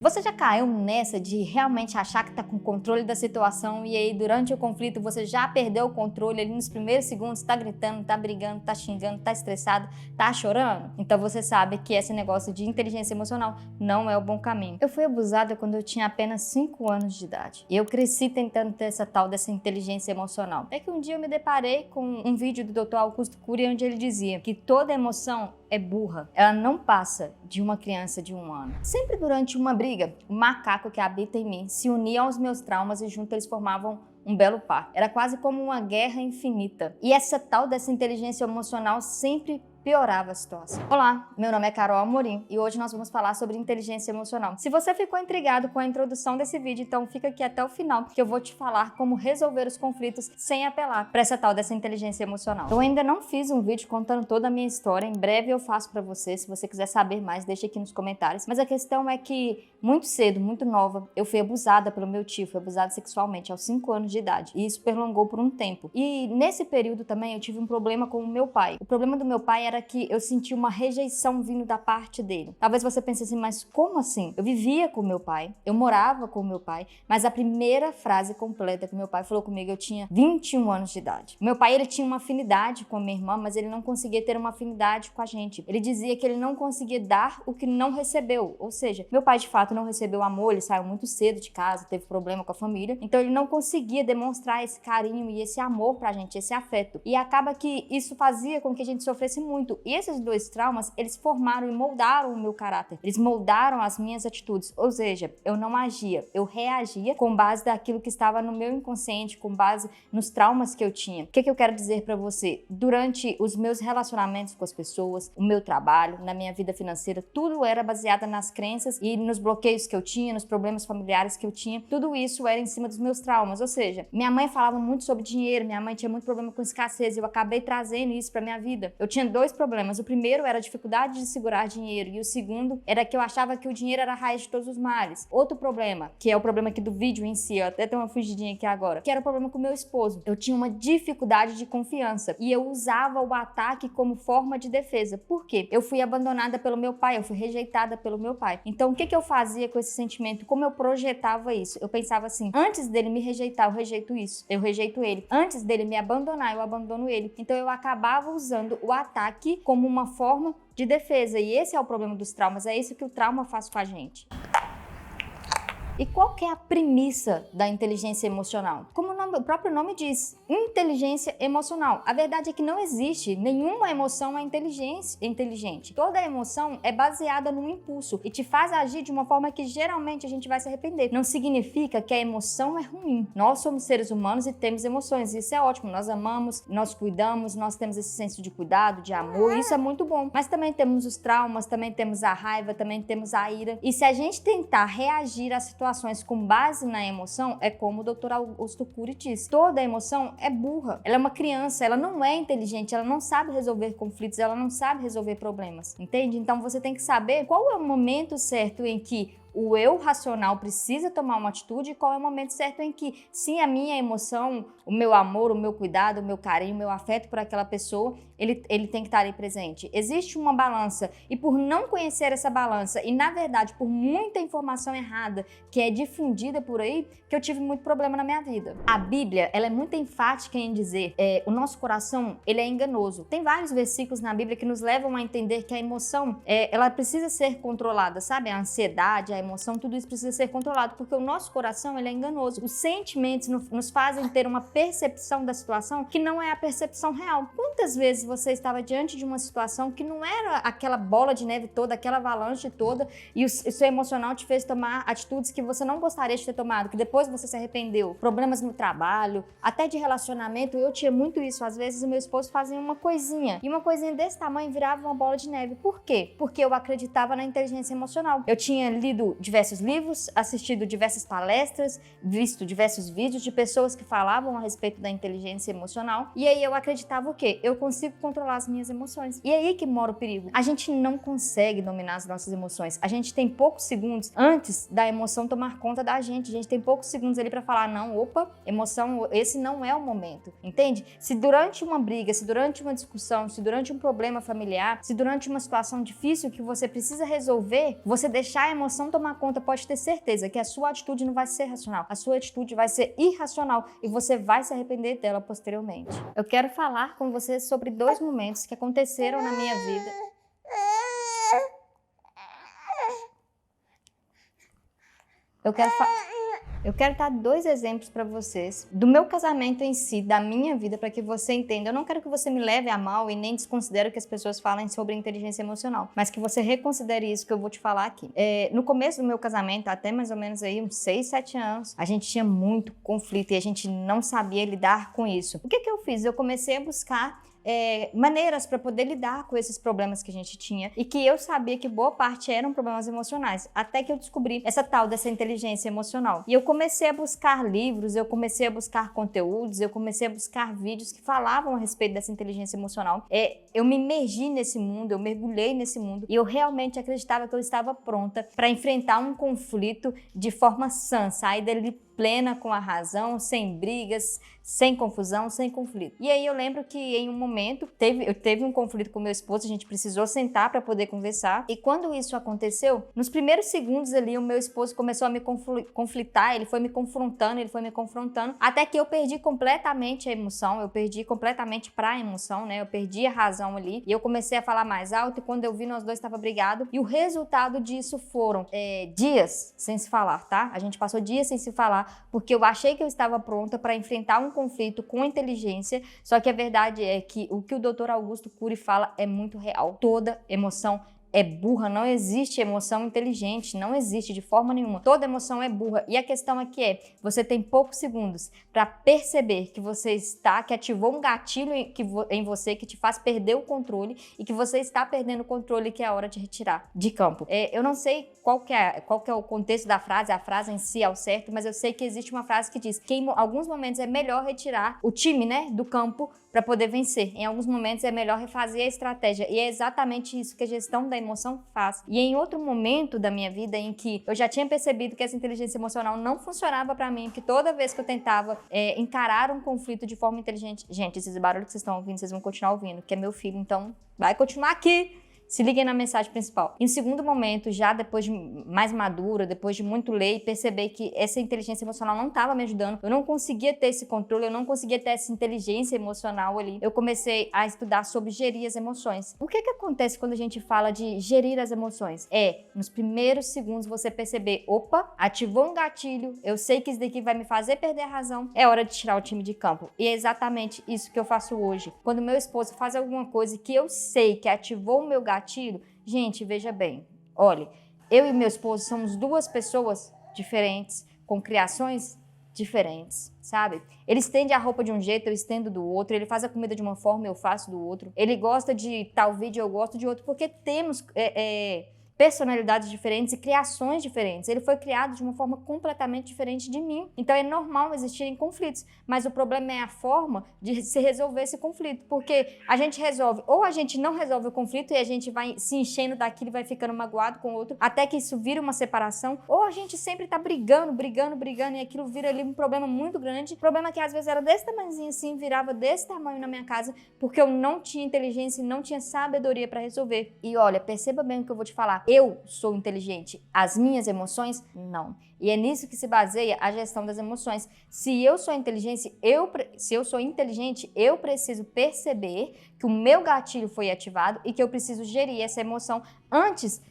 Você já caiu nessa de realmente achar que tá com controle da situação e aí durante o conflito você já perdeu o controle ali nos primeiros segundos, tá gritando, tá brigando, tá xingando, tá estressado, tá chorando? Então você sabe que esse negócio de inteligência emocional não é o bom caminho. Eu fui abusada quando eu tinha apenas 5 anos de idade. E eu cresci tentando ter essa tal dessa inteligência emocional. É que um dia eu me deparei com um vídeo do Dr. Augusto Cury onde ele dizia que toda emoção é burra. Ela não passa de uma criança de 1 ano. Sempre durante uma briga, o macaco que habita em mim se unia aos meus traumas e juntos eles formavam um belo par. Era quase como uma guerra infinita. E essa tal dessa inteligência emocional sempre piorava a situação. Olá, meu nome é Carol Amorim e hoje nós vamos falar sobre inteligência emocional. Se você ficou intrigado com a introdução desse vídeo, então fica aqui até o final que eu vou te falar como resolver os conflitos sem apelar para essa tal dessa inteligência emocional. Eu ainda não fiz um vídeo contando toda a minha história, em breve eu faço para você. Se você quiser saber mais, deixa aqui nos comentários. Mas a questão é que muito cedo, muito nova, eu fui abusada pelo meu tio, fui abusada sexualmente aos 5 anos de idade e isso prolongou por um tempo. E nesse período também eu tive um problema com o meu pai. O problema do meu pai era que eu senti uma rejeição vindo da parte dele. Talvez você pense assim, mas como assim? Eu vivia com meu pai, eu morava com meu pai, mas a primeira frase completa que meu pai falou comigo, eu tinha 21 anos de idade. Meu pai, ele tinha uma afinidade com a minha irmã, mas ele não conseguia ter uma afinidade com a gente. Ele dizia que ele não conseguia dar o que não recebeu. Ou seja, meu pai de fato não recebeu amor, ele saiu muito cedo de casa, teve problema com a família, então ele não conseguia demonstrar esse carinho e esse amor pra gente, esse afeto. E acaba que isso fazia com que a gente sofresse muito. E esses dois traumas, eles formaram e moldaram o meu caráter. Eles moldaram as minhas atitudes. Ou seja, eu não agia, eu reagia com base daquilo que estava no meu inconsciente, com base nos traumas que eu tinha. O que eu quero dizer pra você? Durante os meus relacionamentos com as pessoas, o meu trabalho, na minha vida financeira, tudo era baseado nas crenças e nos bloqueios que eu tinha, nos problemas familiares que eu tinha. Tudo isso era em cima dos meus traumas. Ou seja, minha mãe falava muito sobre dinheiro, minha mãe tinha muito problema com escassez e eu acabei trazendo isso pra minha vida. Eu tinha dois problemas. O primeiro era a dificuldade de segurar dinheiro e o segundo era que eu achava que o dinheiro era a raiz de todos os males. Outro problema, que é o problema aqui do vídeo em si, eu até tenho uma fugidinha aqui agora, que era o problema com o meu esposo. Eu tinha uma dificuldade de confiança e eu usava o ataque como forma de defesa. Por quê? Eu fui abandonada pelo meu pai, eu fui rejeitada pelo meu pai. Então, o que eu fazia com esse sentimento? Como eu projetava isso? Eu pensava assim, antes dele me rejeitar, eu rejeito isso. Eu rejeito ele. Antes dele me abandonar, eu abandono ele. Então, eu acabava usando o ataque como uma forma de defesa. E esse é o problema dos traumas. É isso que o trauma faz com a gente. E qual que é a premissa da inteligência emocional? Como o próprio nome diz, inteligência emocional. A verdade é que não existe nenhuma emoção inteligente. Toda emoção é baseada num impulso e te faz agir de uma forma que geralmente a gente vai se arrepender. Não significa que a emoção é ruim. Nós somos seres humanos e temos emoções. Isso é ótimo. Nós amamos, nós cuidamos, nós temos esse senso de cuidado, de amor. Isso é muito bom. Mas também temos os traumas, também temos a raiva, também temos a ira. E se a gente tentar reagir à situação com base na emoção, é como o Dr. Augusto Cury disse, toda emoção é burra, ela é uma criança, ela não é inteligente, ela não sabe resolver conflitos, ela não sabe resolver problemas, entende? Então você tem que saber qual é o momento certo em que o eu racional precisa tomar uma atitude e qual é o momento certo em que, sim, a minha emoção, o meu amor, o meu cuidado, o meu carinho, o meu afeto por aquela pessoa, ele tem que estar ali presente. Existe uma balança e por não conhecer essa balança e, na verdade, por muita informação errada que é difundida por aí, que eu tive muito problema na minha vida. A Bíblia, ela é muito enfática em dizer, o nosso coração, ele é enganoso. Tem vários versículos na Bíblia que nos levam a entender que a emoção, ela precisa ser controlada, sabe? A ansiedade, a emoção, tudo isso precisa ser controlado, porque o nosso coração, ele é enganoso. Os sentimentos nos fazem ter uma percepção da situação que não é a percepção real. Quantas vezes você estava diante de uma situação que não era aquela bola de neve toda, aquela avalanche toda, e o seu emocional te fez tomar atitudes que você não gostaria de ter tomado, que depois você se arrependeu. Problemas no trabalho, até de relacionamento, eu tinha muito isso. Às vezes o meu esposo fazia uma coisinha, e uma coisinha desse tamanho virava uma bola de neve. Por quê? Porque eu acreditava na inteligência emocional. Eu tinha lido diversos livros, assistido diversas palestras, visto diversos vídeos de pessoas que falavam a respeito da inteligência emocional, e aí eu acreditava o quê? Eu consigo controlar as minhas emoções. E é aí que mora o perigo. A gente não consegue dominar as nossas emoções. A gente tem poucos segundos antes da emoção tomar conta da gente. A gente tem poucos segundos ali pra falar, não, opa, emoção, esse não é o momento, entende? Se durante uma briga, se durante uma discussão, se durante um problema familiar, se durante uma situação difícil que você precisa resolver, você deixar a emoção tomar tomar conta, pode ter certeza que a sua atitude não vai ser racional. A sua atitude vai ser irracional e você vai se arrepender dela posteriormente. Eu quero falar com você sobre 2 momentos que aconteceram na minha vida. Eu quero dar 2 exemplos para vocês do meu casamento em si, da minha vida, para que você entenda. Eu não quero que você me leve a mal e nem desconsidere que as pessoas falem sobre inteligência emocional, mas que você reconsidere isso que eu vou te falar aqui. No começo do meu casamento, até mais ou menos aí uns 6, 7 anos, a gente tinha muito conflito e a gente não sabia lidar com isso. O que eu fiz? Eu comecei a buscar maneiras para poder lidar com esses problemas que a gente tinha e que eu sabia que boa parte eram problemas emocionais, até que eu descobri essa tal dessa inteligência emocional. E eu comecei a buscar livros, eu comecei a buscar conteúdos, eu comecei a buscar vídeos que falavam a respeito dessa inteligência emocional. Eu me imergi nesse mundo, eu mergulhei nesse mundo e eu realmente acreditava que eu estava pronta para enfrentar um conflito de forma sã, sair dele plena, com a razão, sem brigas, sem confusão, sem conflito. E aí eu lembro que em um momento eu teve um conflito com meu esposo, a gente precisou sentar para poder conversar. E quando isso aconteceu, nos primeiros segundos ali o meu esposo começou a me conflitar, ele foi me confrontando, até que eu perdi completamente a emoção, eu perdi completamente pra emoção, né? Eu perdi a razão ali e eu comecei a falar mais alto e quando eu vi nós dois estava brigado. E o resultado disso foram dias sem se falar, tá? A gente passou dias sem se falar, porque eu achei que eu estava pronta para enfrentar um conflito com inteligência, só que a verdade é que o que o Dr. Augusto Cury fala é muito real. Toda emoção é burra, não existe emoção inteligente, não existe de forma nenhuma. Toda emoção é burra. E a questão aqui você tem poucos segundos para perceber que ativou um gatilho em você que te faz perder o controle e que você está perdendo o controle, que é a hora de retirar de campo. Eu não sei qual que é o contexto da frase, a frase em si ao certo, mas eu sei que existe uma frase que diz que em alguns momentos é melhor retirar o time, né, do campo para poder vencer. Em alguns momentos é melhor refazer a estratégia. E é exatamente isso que a gestão da emoção faz. E em outro momento da minha vida em que eu já tinha percebido que essa inteligência emocional não funcionava para mim, que toda vez que eu tentava encarar um conflito de forma inteligente... Gente, esses barulhos que vocês estão ouvindo, vocês vão continuar ouvindo, que é meu filho, então vai continuar aqui. Se liguem na mensagem principal. Em segundo momento, já depois de mais madura, depois de muito ler e perceber que essa inteligência emocional não estava me ajudando, eu não conseguia ter esse controle, eu não conseguia ter essa inteligência emocional ali, eu comecei a estudar sobre gerir as emoções. O que acontece quando a gente fala de gerir as emoções? Nos primeiros segundos você perceber, opa, ativou um gatilho, eu sei que isso daqui vai me fazer perder a razão, é hora de tirar o time de campo. E é exatamente isso que eu faço hoje. Quando meu esposo faz alguma coisa que eu sei que ativou o meu gatilho, gente, veja bem, olha, eu e meu esposo somos 2 pessoas diferentes, com criações diferentes, sabe? Ele estende a roupa de um jeito, eu estendo do outro, ele faz a comida de uma forma, eu faço do outro, ele gosta de tal vídeo, eu gosto de outro, porque temos personalidades diferentes e criações diferentes. Ele foi criado de uma forma completamente diferente de mim. Então é normal existirem conflitos, mas o problema é a forma de se resolver esse conflito, porque a gente resolve, ou a gente não resolve o conflito e a gente vai se enchendo daquilo e vai ficando magoado com o outro, até que isso vira uma separação, ou a gente sempre tá brigando e aquilo vira ali um problema muito grande, problema que às vezes era desse tamanhozinho assim, virava desse tamanho na minha casa, porque eu não tinha inteligência e não tinha sabedoria para resolver. E olha, perceba bem o que eu vou te falar. Eu sou inteligente, as minhas emoções, não. E é nisso que se baseia a gestão das emoções. Se eu sou inteligente, eu preciso perceber que o meu gatilho foi ativado e que eu preciso gerir essa emoção antes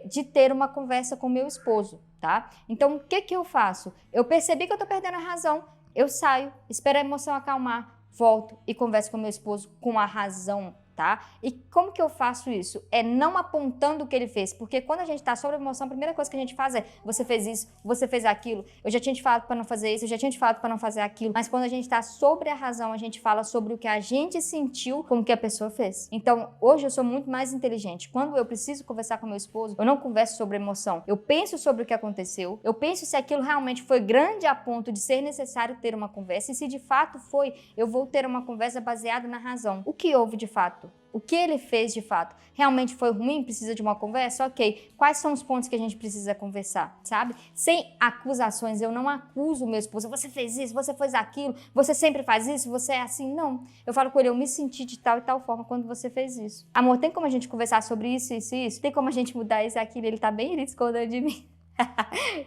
de ter uma conversa com meu esposo, tá? Então, o que eu faço? Eu percebi que eu tô perdendo a razão, eu saio, espero a emoção acalmar, volto e converso com meu esposo com a razão, tá? E como que eu faço isso? Não apontando o que ele fez, porque quando a gente tá sobre a emoção, a primeira coisa que a gente faz você fez isso, você fez aquilo, eu já tinha te falado para não fazer isso, eu já tinha te falado para não fazer aquilo, mas quando a gente tá sobre a razão, a gente fala sobre o que a gente sentiu com o que a pessoa fez. Então, hoje eu sou muito mais inteligente. Quando eu preciso conversar com meu esposo, eu não converso sobre emoção, eu penso sobre o que aconteceu, eu penso se aquilo realmente foi grande a ponto de ser necessário ter uma conversa, e se de fato foi, eu vou ter uma conversa baseada na razão. O que houve de fato? O que ele fez de fato? Realmente foi ruim? Precisa de uma conversa? Ok. Quais são os pontos que a gente precisa conversar, sabe? Sem acusações. Eu não acuso o meu esposo. Você fez isso, você fez aquilo, você sempre faz isso, você é assim. Não. Eu falo com ele, eu me senti de tal e tal forma quando você fez isso. Amor, tem como a gente conversar sobre isso, isso e isso? Tem como a gente mudar isso e aquilo? Ele tá bem escondendo de mim.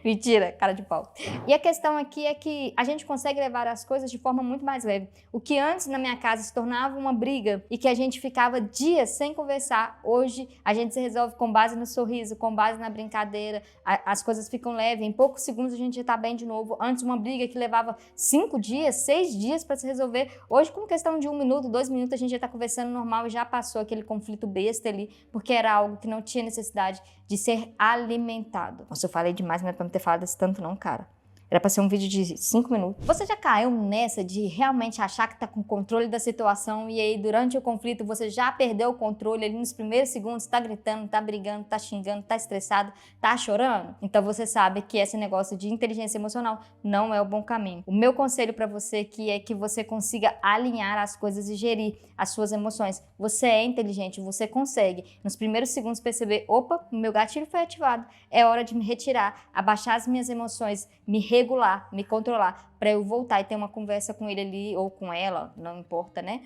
Mentira, cara de pau. E a questão aqui é que a gente consegue levar as coisas de forma muito mais leve. O que antes na minha casa se tornava uma briga e que a gente ficava dias sem conversar, hoje a gente se resolve com base no sorriso, com base na brincadeira, as coisas ficam leves, em poucos segundos a gente já tá bem de novo. Antes uma briga que levava 5 dias, 6 dias para se resolver, hoje com questão de 1 minuto, 2 minutos a gente já tá conversando normal e já passou aquele conflito besta ali, porque era algo que não tinha necessidade de ser alimentado. Nossa, eu falei demais, não é pra me ter falado esse tanto não, cara. Era pra ser um vídeo de 5 minutos. Você já caiu nessa de realmente achar que tá com controle da situação e aí durante o conflito você já perdeu o controle ali nos primeiros segundos, tá gritando, tá brigando, tá xingando, tá estressado, tá chorando? Então você sabe que esse negócio de inteligência emocional não é o bom caminho. O meu conselho pra você aqui é que você consiga alinhar as coisas e gerir as suas emoções. Você é inteligente, você consegue nos primeiros segundos perceber, opa, o meu gatilho foi ativado, é hora de me retirar, abaixar as minhas emoções, me regular, me controlar, para eu voltar e ter uma conversa com ele ali, ou com ela, não importa, né?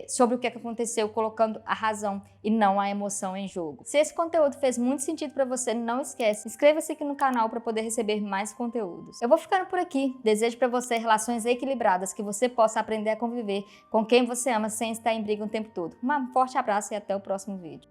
Sobre o que aconteceu, colocando a razão e não a emoção em jogo. Se esse conteúdo fez muito sentido para você, não esquece, inscreva-se aqui no canal para poder receber mais conteúdos. Eu vou ficando por aqui, desejo para você relações equilibradas, que você possa aprender a conviver com quem você ama sem estar em briga o tempo todo. Um forte abraço e até o próximo vídeo.